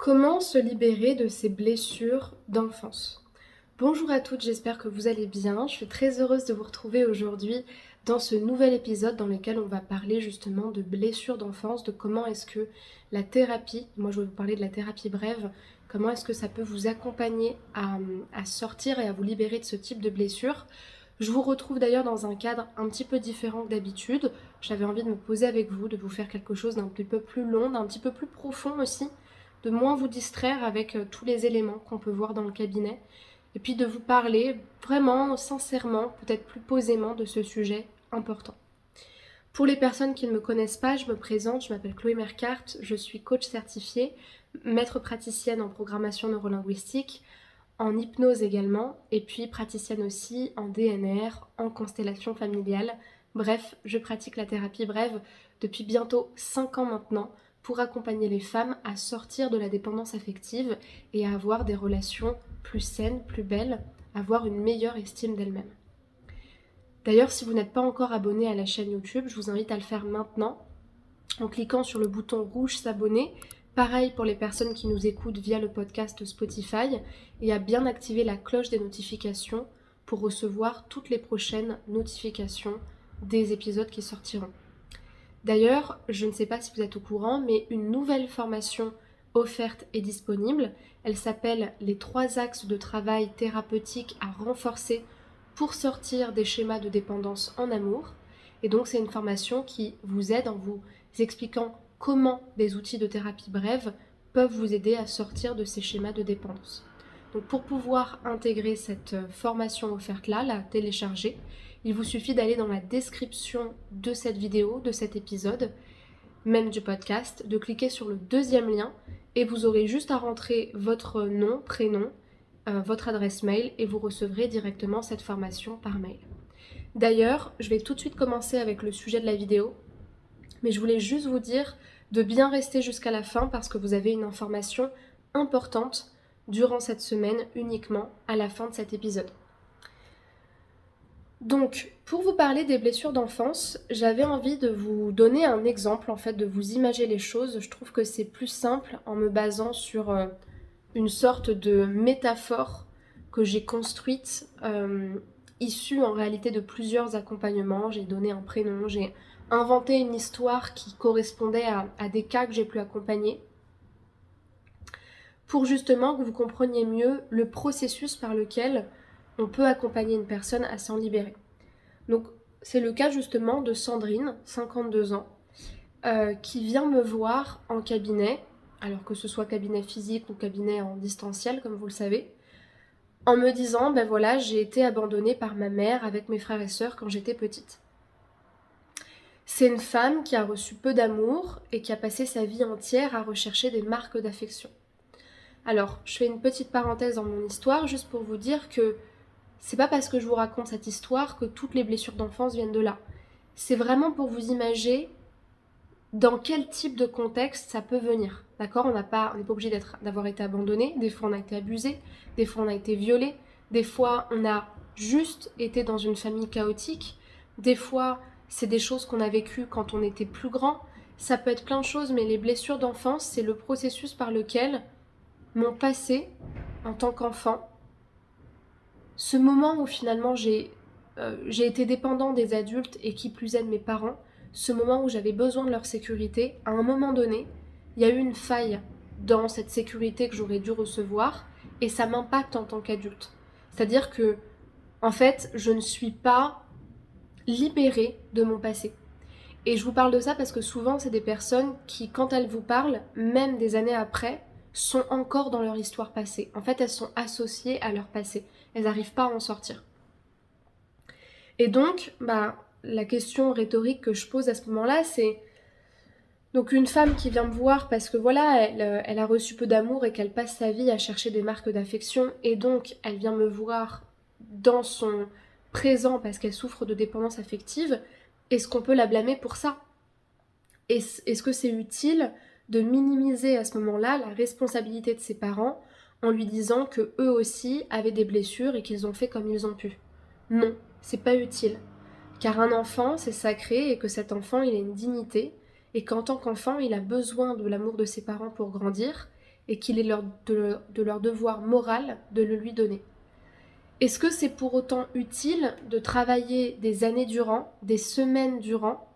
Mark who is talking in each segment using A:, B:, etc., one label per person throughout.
A: Comment se libérer de ces blessures d'enfance? Bonjour à toutes, j'espère que vous allez bien. Je suis très heureuse de vous retrouver aujourd'hui dans ce nouvel épisode dans lequel on va parler justement de blessures d'enfance, de comment est-ce que la thérapie, moi je vais vous parler de la thérapie brève, comment est-ce que ça peut vous accompagner à sortir et à vous libérer de ce type de blessures. Je vous retrouve d'ailleurs dans un cadre un petit peu différent que d'habitude. J'avais envie de me poser avec vous, de vous faire quelque chose d'un petit peu plus long, d'un petit peu plus profond aussi, de moins vous distraire avec tous les éléments qu'on peut voir dans le cabinet, et puis de vous parler vraiment, sincèrement, peut-être plus posément de ce sujet important. Pour les personnes qui ne me connaissent pas, je me présente, je m'appelle Chloé Mercart, je suis coach certifiée, maître praticienne en programmation neurolinguistique, en hypnose également, et puis praticienne aussi en DNR, en constellation familiale. Bref, je pratique la thérapie brève depuis bientôt 5 ans maintenant pour accompagner les femmes à sortir de la dépendance affective et à avoir des relations plus saines, plus belles, avoir une meilleure estime d'elles-mêmes. D'ailleurs, si vous n'êtes pas encore abonné à la chaîne YouTube, je vous invite à le faire maintenant en cliquant sur le bouton rouge s'abonner. Pareil pour les personnes qui nous écoutent via le podcast Spotify et à bien activer la cloche des notifications pour recevoir toutes les prochaines notifications des épisodes qui sortiront. D'ailleurs, je ne sais pas si vous êtes au courant, mais une nouvelle formation offerte est disponible. Elle s'appelle « Les 3 axes de travail thérapeutique à renforcer pour sortir des schémas de dépendance en amour ». Et donc c'est une formation qui vous aide en vous expliquant comment des outils de thérapie brève peuvent vous aider à sortir de ces schémas de dépendance. Donc pour pouvoir intégrer cette formation offerte-là, la télécharger, il vous suffit d'aller dans la description de cette vidéo, de cet épisode, même du podcast, de cliquer sur le deuxième lien et vous aurez juste à rentrer votre nom, prénom, votre adresse mail et vous recevrez directement cette formation par mail. D'ailleurs, je vais tout de suite commencer avec le sujet de la vidéo, mais je voulais juste vous dire de bien rester jusqu'à la fin parce que vous avez une information importante durant cette semaine uniquement à la fin de cet épisode. Donc, pour vous parler des blessures d'enfance, j'avais envie de vous donner un exemple, en fait, de vous imaginer les choses. Je trouve que c'est plus simple en me basant sur une sorte de métaphore que j'ai construite, issue en réalité de plusieurs accompagnements. J'ai donné un prénom, j'ai inventé une histoire qui correspondait à des cas que j'ai pu accompagner, pour justement que vous compreniez mieux le processus par lequel on peut accompagner une personne à s'en libérer. Donc c'est le cas justement de Sandrine, 52 ans, qui vient me voir en cabinet, alors que ce soit cabinet physique ou cabinet en distanciel comme vous le savez, en me disant ben voilà, j'ai été abandonnée par ma mère avec mes frères et sœurs quand j'étais petite. C'est une femme qui a reçu peu d'amour et qui a passé sa vie entière à rechercher des marques d'affection. Alors, je fais une petite parenthèse dans mon histoire juste pour vous dire que c'est pas parce que je vous raconte cette histoire que toutes les blessures d'enfance viennent de là. C'est vraiment pour vous imaginer dans quel type de contexte ça peut venir. D'accord ? On n'est pas obligé d'avoir été abandonné, des fois on a été abusé, des fois on a été violé, des fois on a juste été dans une famille chaotique, des fois c'est des choses qu'on a vécues quand on était plus grand. Ça peut être plein de choses, mais les blessures d'enfance, c'est le processus par lequel mon passé en tant qu'enfant, ce moment où finalement j'ai été dépendant des adultes et qui plus est de mes parents, ce moment où j'avais besoin de leur sécurité, à un moment donné, il y a eu une faille dans cette sécurité que j'aurais dû recevoir et ça m'impacte en tant qu'adulte. C'est-à-dire que, en fait, je ne suis pas libérée de mon passé. Et je vous parle de ça parce que souvent, c'est des personnes qui, quand elles vous parlent, même des années après, sont encore dans leur histoire passée. En fait, elles sont associées à leur passé. Elles n'arrivent pas à en sortir. Et donc, la question rhétorique que je pose à ce moment-là, c'est donc une femme qui vient me voir parce que voilà, elle a reçu peu d'amour et qu'elle passe sa vie à chercher des marques d'affection et donc elle vient me voir dans son présent parce qu'elle souffre de dépendance affective. Est-ce qu'on peut la blâmer pour ça ? Est-ce que c'est utile de minimiser à ce moment-là la responsabilité de ses parents en lui disant que eux aussi avaient des blessures et qu'ils ont fait comme ils ont pu ? Non, c'est pas utile. Car un enfant, c'est sacré et que cet enfant, il a une dignité et qu'en tant qu'enfant, il a besoin de l'amour de ses parents pour grandir et qu'il est de leur devoir moral de le lui donner. Est-ce que c'est pour autant utile de travailler des années durant, des semaines durant,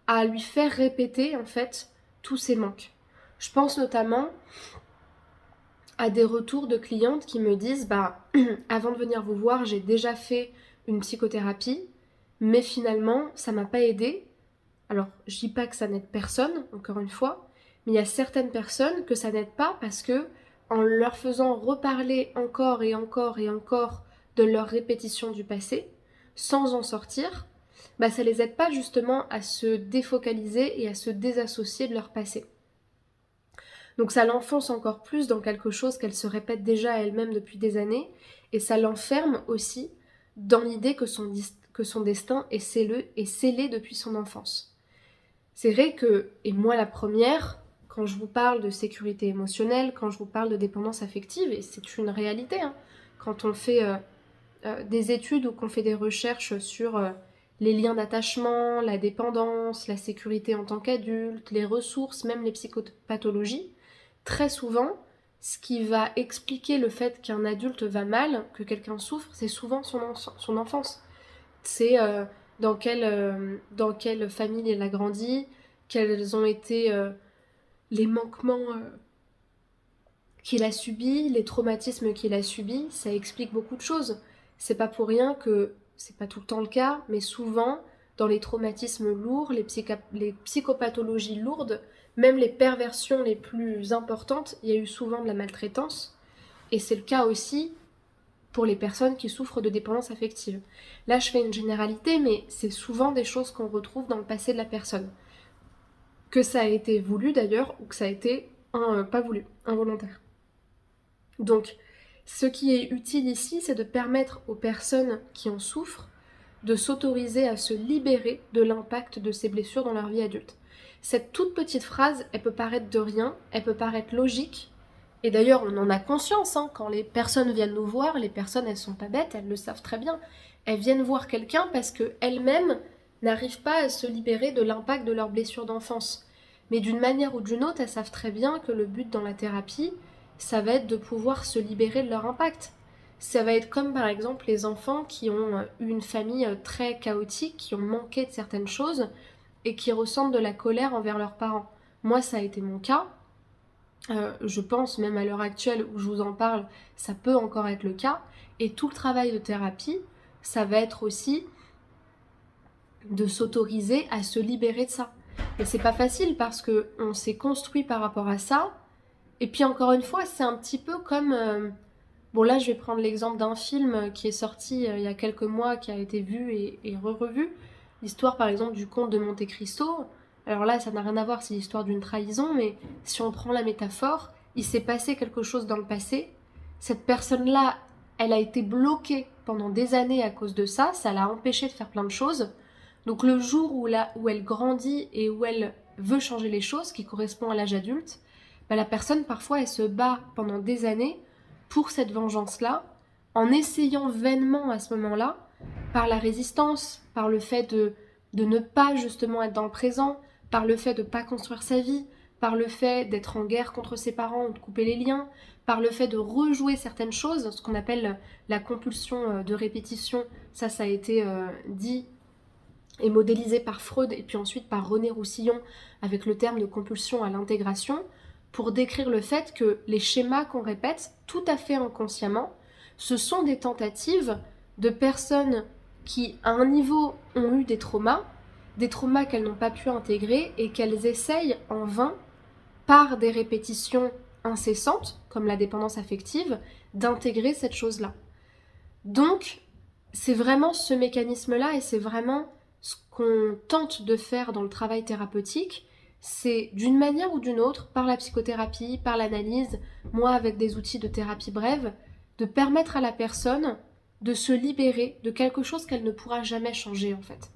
A: à lui faire répéter en fait tous ces manques? Je pense notamment à des retours de clientes qui me disent avant de venir vous voir, j'ai déjà fait une psychothérapie, mais finalement, ça m'a pas aidé. Alors, je dis pas que ça n'aide personne, encore une fois, mais il y a certaines personnes que ça n'aide pas parce que en leur faisant reparler encore et encore et encore de leur répétition du passé, sans en sortir, ça les aide pas justement à se défocaliser et à se désassocier de leur passé. Donc ça l'enfonce encore plus dans quelque chose qu'elle se répète déjà à elle-même depuis des années, et ça l'enferme aussi dans l'idée que son destin est scellé depuis son enfance. C'est vrai que, et moi la première, quand je vous parle de sécurité émotionnelle, quand je vous parle de dépendance affective, et c'est une réalité, quand on fait des études ou qu'on fait des recherches sur les liens d'attachement, la dépendance, la sécurité en tant qu'adulte, les ressources, même les psychopathologies, très souvent, ce qui va expliquer le fait qu'un adulte va mal, que quelqu'un souffre, c'est souvent son enfance. C'est dans quelle famille elle a grandi, quels ont été les manquements qu'il a subis, les traumatismes qu'il a subis, ça explique beaucoup de choses. C'est pas pour rien que, c'est pas tout le temps le cas, mais souvent, dans les traumatismes lourds, les psychopathologies lourdes, même les perversions les plus importantes, il y a eu souvent de la maltraitance. Et c'est le cas aussi pour les personnes qui souffrent de dépendance affective. Là, je fais une généralité, mais c'est souvent des choses qu'on retrouve dans le passé de la personne. Que ça a été voulu d'ailleurs, ou que ça a été pas voulu, involontaire. Donc, ce qui est utile ici, c'est de permettre aux personnes qui en souffrent de s'autoriser à se libérer de l'impact de ces blessures dans leur vie adulte. Cette toute petite phrase, elle peut paraître de rien, elle peut paraître logique, et d'ailleurs on en a conscience, quand les personnes viennent nous voir, les personnes elles sont pas bêtes, elles le savent très bien, elles viennent voir quelqu'un parce qu'elles-mêmes n'arrivent pas à se libérer de l'impact de leurs blessures d'enfance. Mais d'une manière ou d'une autre, elles savent très bien que le but dans la thérapie, ça va être de pouvoir se libérer de leur impact. Ça va être comme par exemple les enfants qui ont eu une famille très chaotique, qui ont manqué de certaines choses et qui ressentent de la colère envers leurs parents. Moi, ça a été mon cas. Je pense même à l'heure actuelle où je vous en parle, ça peut encore être le cas. Et tout le travail de thérapie, ça va être aussi de s'autoriser à se libérer de ça. Et c'est pas facile parce qu'on s'est construit par rapport à ça. Et puis encore une fois, c'est un petit peu comme... Bon là, je vais prendre l'exemple d'un film qui est sorti il y a quelques mois, qui a été vu et revu. L'histoire par exemple du comte de Monte Cristo. Alors là, ça n'a rien à voir, c'est l'histoire d'une trahison, mais si on prend la métaphore, il s'est passé quelque chose dans le passé. Cette personne-là, elle a été bloquée pendant des années à cause de ça, ça l'a empêchée de faire plein de choses. Donc le jour où elle grandit et où elle veut changer les choses, qui correspond à l'âge adulte, la personne parfois elle se bat pendant des années pour cette vengeance-là, en essayant vainement à ce moment-là, par la résistance, par le fait de ne pas justement être dans le présent, par le fait de ne pas construire sa vie, par le fait d'être en guerre contre ses parents ou de couper les liens, par le fait de rejouer certaines choses, ce qu'on appelle la compulsion de répétition, ça a été dit et modélisé par Freud et puis ensuite par René Roussillon avec le terme de compulsion à l'intégration, pour décrire le fait que les schémas qu'on répète tout à fait inconsciemment, ce sont des tentatives de personnes qui, à un niveau, ont eu des traumas qu'elles n'ont pas pu intégrer et qu'elles essayent en vain, par des répétitions incessantes, comme la dépendance affective, d'intégrer cette chose-là. Donc, c'est vraiment ce mécanisme-là et c'est vraiment ce qu'on tente de faire dans le travail thérapeutique, c'est d'une manière ou d'une autre, par la psychothérapie, par l'analyse, moi avec des outils de thérapie brève, de permettre à la personne de se libérer de quelque chose qu'elle ne pourra jamais changer en fait.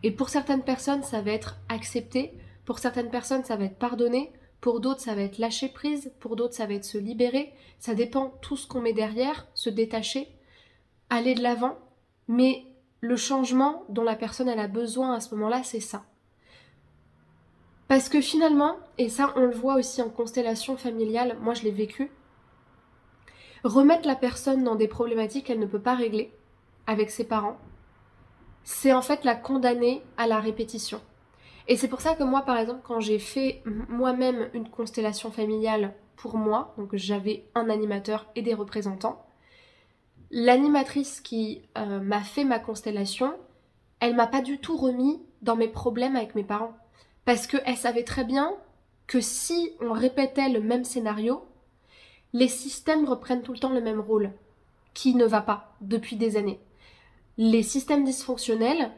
A: Et pour certaines personnes, ça va être accepté, pour certaines personnes, ça va être pardonné, pour d'autres, ça va être lâcher prise, pour d'autres, ça va être se libérer, ça dépend tout ce qu'on met derrière, se détacher, aller de l'avant, mais le changement dont la personne elle a besoin à ce moment-là, c'est ça. Parce que finalement, et ça on le voit aussi en constellation familiale, moi je l'ai vécu, remettre la personne dans des problématiques qu'elle ne peut pas régler avec ses parents, c'est en fait la condamner à la répétition. Et c'est pour ça que moi, par exemple, quand j'ai fait moi-même une constellation familiale pour moi, donc j'avais un animateur et des représentants, l'animatrice qui m'a fait ma constellation, elle m'a pas du tout remis dans mes problèmes avec mes parents. Parce qu'elle savait très bien que si on répétait le même scénario, les systèmes reprennent tout le temps le même rôle, qui ne va pas depuis des années. Les systèmes dysfonctionnels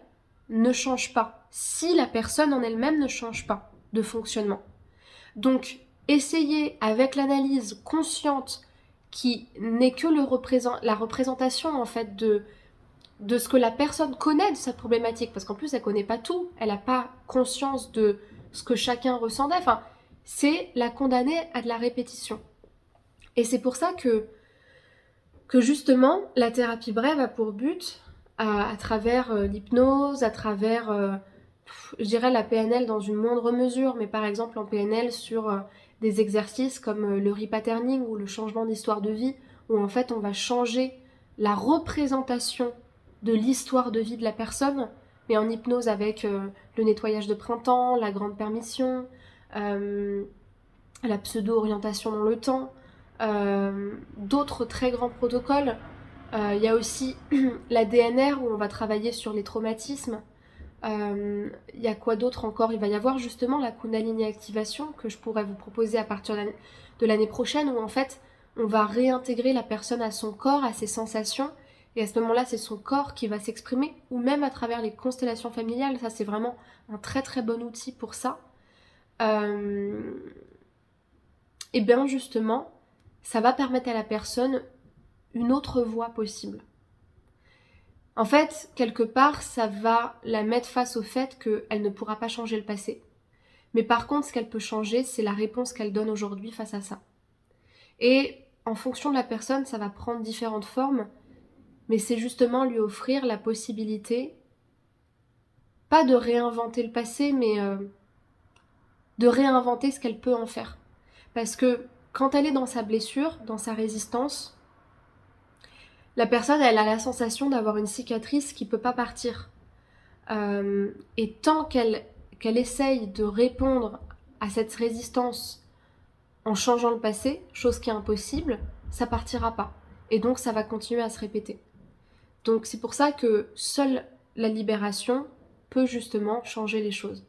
A: ne changent pas si la personne en elle-même ne change pas de fonctionnement. Donc, essayer avec l'analyse consciente qui n'est que la représentation en fait de ce que la personne connaît de sa problématique, parce qu'en plus elle connaît pas tout, elle n'a pas conscience de ce que chacun ressentait, enfin, c'est la condamner à de la répétition. Et c'est pour ça que justement la thérapie brève a pour but, à travers l'hypnose, à travers, je dirais la PNL dans une moindre mesure, mais par exemple en PNL sur des exercices comme le repatterning ou le changement d'histoire de vie, où en fait on va changer la représentation de l'histoire de vie de la personne, mais en hypnose avec le nettoyage de printemps, la grande permission, la pseudo-orientation dans le temps, d'autres très grands protocoles. Il y a aussi la DNR où on va travailler sur les traumatismes. Il y a quoi d'autre encore? Il va y avoir justement la Kundalini activation que je pourrais vous proposer à partir de l'année prochaine, où en fait on va réintégrer la personne à son corps, à ses sensations, et à ce moment-là c'est son corps qui va s'exprimer, ou même à travers les constellations familiales. Ça c'est vraiment un très très bon outil pour ça. Et bien justement, ça va permettre à la personne une autre voie possible. En fait, quelque part, ça va la mettre face au fait qu'elle ne pourra pas changer le passé. Mais par contre, ce qu'elle peut changer, c'est la réponse qu'elle donne aujourd'hui face à ça. Et en fonction de la personne, ça va prendre différentes formes, mais c'est justement lui offrir la possibilité, pas de réinventer le passé, mais de réinventer ce qu'elle peut en faire. Parce que quand elle est dans sa blessure, dans sa résistance, la personne, elle a la sensation d'avoir une cicatrice qui ne peut pas partir. Et tant qu'elle essaye de répondre à cette résistance en changeant le passé, chose qui est impossible, ça partira pas. Et donc ça va continuer à se répéter. Donc c'est pour ça que seule la libération peut justement changer les choses.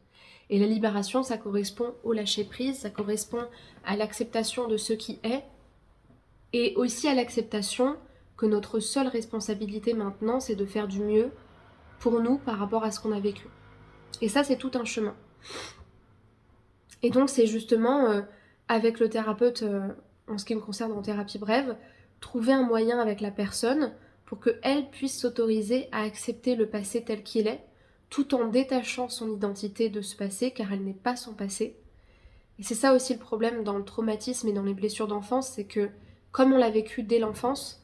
A: Et la libération, ça correspond au lâcher-prise, ça correspond à l'acceptation de ce qui est, et aussi à l'acceptation que notre seule responsabilité maintenant, c'est de faire du mieux pour nous par rapport à ce qu'on a vécu. Et ça, c'est tout un chemin. Et donc, c'est justement, avec le thérapeute, en ce qui me concerne en thérapie brève, trouver un moyen avec la personne pour qu'elle puisse s'autoriser à accepter le passé tel qu'il est, tout en détachant son identité de ce passé, car elle n'est pas son passé. Et c'est ça aussi le problème dans le traumatisme et dans les blessures d'enfance, c'est que, comme on l'a vécu dès l'enfance,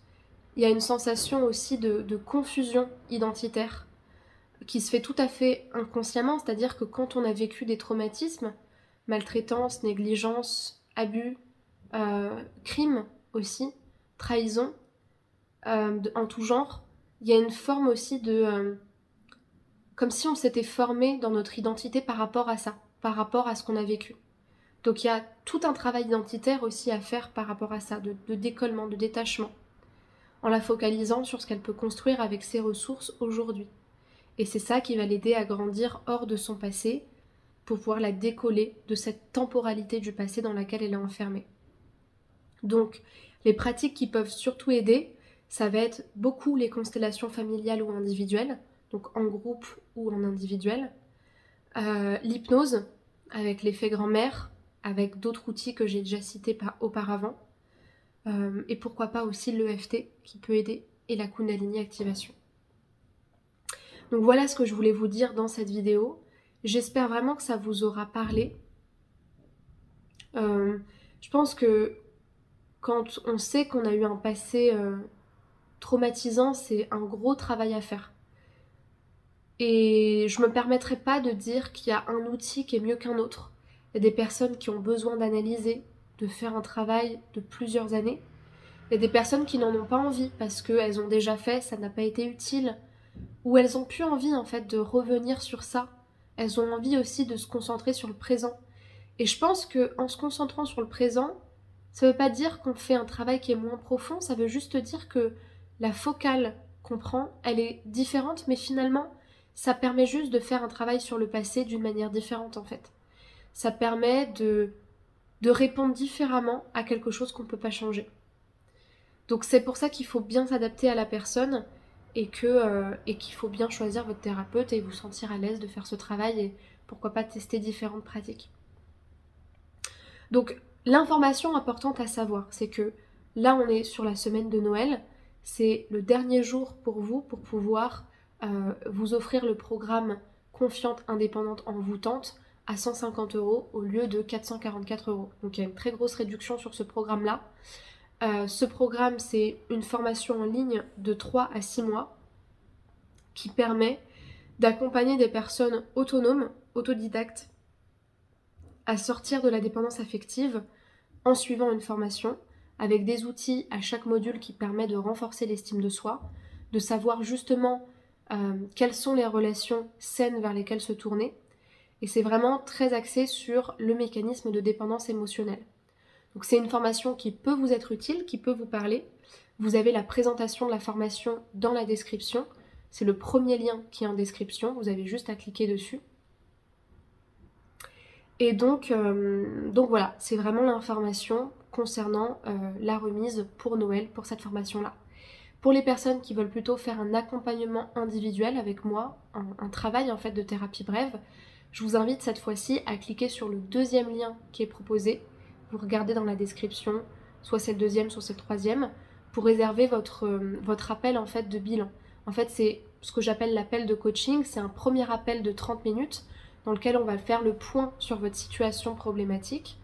A: il y a une sensation aussi de confusion identitaire qui se fait tout à fait inconsciemment, c'est-à-dire que quand on a vécu des traumatismes, maltraitance, négligence, abus, crimes aussi, trahison, en tout genre, il y a une forme aussi de... comme si on s'était formé dans notre identité par rapport à ça, par rapport à ce qu'on a vécu. Donc il y a tout un travail identitaire aussi à faire par rapport à ça, de décollement, de détachement, en la focalisant sur ce qu'elle peut construire avec ses ressources aujourd'hui. Et c'est ça qui va l'aider à grandir hors de son passé pour pouvoir la décoller de cette temporalité du passé dans laquelle elle est enfermée. Donc, les pratiques qui peuvent surtout aider, ça va être beaucoup les constellations familiales ou individuelles, donc en groupe ou en individuel. L'hypnose, avec l'effet grand-mère, avec d'autres outils que j'ai déjà cités auparavant. Et pourquoi pas aussi l'EFT qui peut aider, et la Kundalini activation. Donc voilà ce que je voulais vous dire dans cette vidéo. J'espère vraiment que ça vous aura parlé. Je pense que quand on sait qu'on a eu un passé traumatisant, c'est un gros travail à faire. Et je me permettrai pas de dire qu'il y a un outil qui est mieux qu'un autre. Il y a des personnes qui ont besoin d'analyser, de faire un travail de plusieurs années. Il y a des personnes qui n'en ont pas envie parce qu'elles ont déjà fait, ça n'a pas été utile. Ou elles ont plus envie en fait de revenir sur ça. Elles ont envie aussi de se concentrer sur le présent. Et je pense qu'en se concentrant sur le présent, ça ne veut pas dire qu'on fait un travail qui est moins profond, ça veut juste dire que la focale qu'on prend, elle est différente, mais finalement, ça permet juste de faire un travail sur le passé d'une manière différente en fait. Ça permet de répondre différemment à quelque chose qu'on ne peut pas changer. Donc c'est pour ça qu'il faut bien s'adapter à la personne et qu'il faut bien choisir votre thérapeute et vous sentir à l'aise de faire ce travail et pourquoi pas tester différentes pratiques. Donc l'information importante à savoir, c'est que là on est sur la semaine de Noël, c'est le dernier jour pour vous pour pouvoir vous offrir le programme Confiante, indépendante, envoûtante à 150 € au lieu de 444 €. Donc il y a une très grosse réduction sur ce programme-là. Ce programme, c'est une formation en ligne de 3 à 6 mois qui permet d'accompagner des personnes autonomes, autodidactes, à sortir de la dépendance affective en suivant une formation avec des outils à chaque module qui permet de renforcer l'estime de soi, de savoir justement quelles sont les relations saines vers lesquelles se tourner. Et c'est vraiment très axé sur le mécanisme de dépendance émotionnelle. Donc c'est une formation qui peut vous être utile, qui peut vous parler. Vous avez la présentation de la formation dans la description. C'est le premier lien qui est en description, vous avez juste à cliquer dessus. Et donc voilà, c'est vraiment l'information concernant la remise pour Noël, pour cette formation-là. Pour les personnes qui veulent plutôt faire un accompagnement individuel avec moi, un travail en fait de thérapie brève, je vous invite cette fois-ci à cliquer sur le deuxième lien qui est proposé. Vous regardez dans la description, soit c'est le deuxième, soit c'est le troisième, pour réserver votre appel en fait de bilan. En fait, c'est ce que j'appelle l'appel de coaching, c'est un premier appel de 30 minutes dans lequel on va faire le point sur votre situation problématique.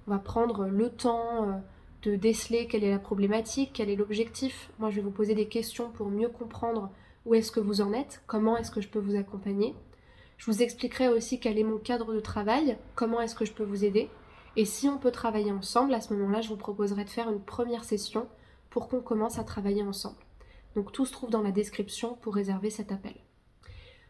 A: On va prendre le temps de déceler quelle est la problématique, quel est l'objectif. Moi, je vais vous poser des questions pour mieux comprendre où est-ce que vous en êtes, comment est-ce que je peux vous accompagner. Je vous expliquerai aussi quel est mon cadre de travail, comment est-ce que je peux vous aider. Et si on peut travailler ensemble, à ce moment-là, je vous proposerai de faire une première session pour qu'on commence à travailler ensemble. Donc tout se trouve dans la description pour réserver cet appel.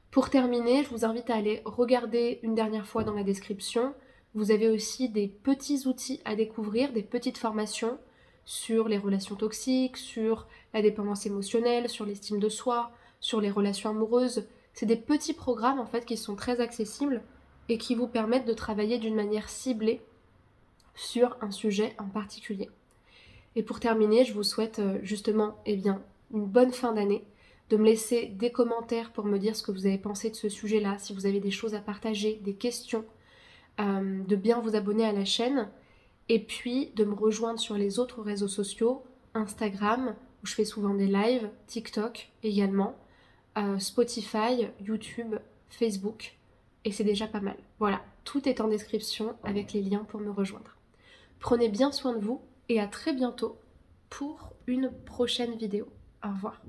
A: Pour terminer, je vous invite à aller regarder une dernière fois dans la description. Vous avez aussi des petits outils à découvrir, des petites formations sur les relations toxiques, sur la dépendance émotionnelle, sur l'estime de soi, sur les relations amoureuses. C'est des petits programmes en fait qui sont très accessibles et qui vous permettent de travailler d'une manière ciblée sur un sujet en particulier. Et pour terminer, je vous souhaite justement une bonne fin d'année, de me laisser des commentaires pour me dire ce que vous avez pensé de ce sujet-là, si vous avez des choses à partager, des questions, de bien vous abonner à la chaîne et puis de me rejoindre sur les autres réseaux sociaux, Instagram, où je fais souvent des lives, TikTok également, Spotify, YouTube, Facebook, et c'est déjà pas mal. Voilà, tout est en description avec les liens pour me rejoindre. Prenez bien soin de vous et à très bientôt pour une prochaine vidéo. Au revoir.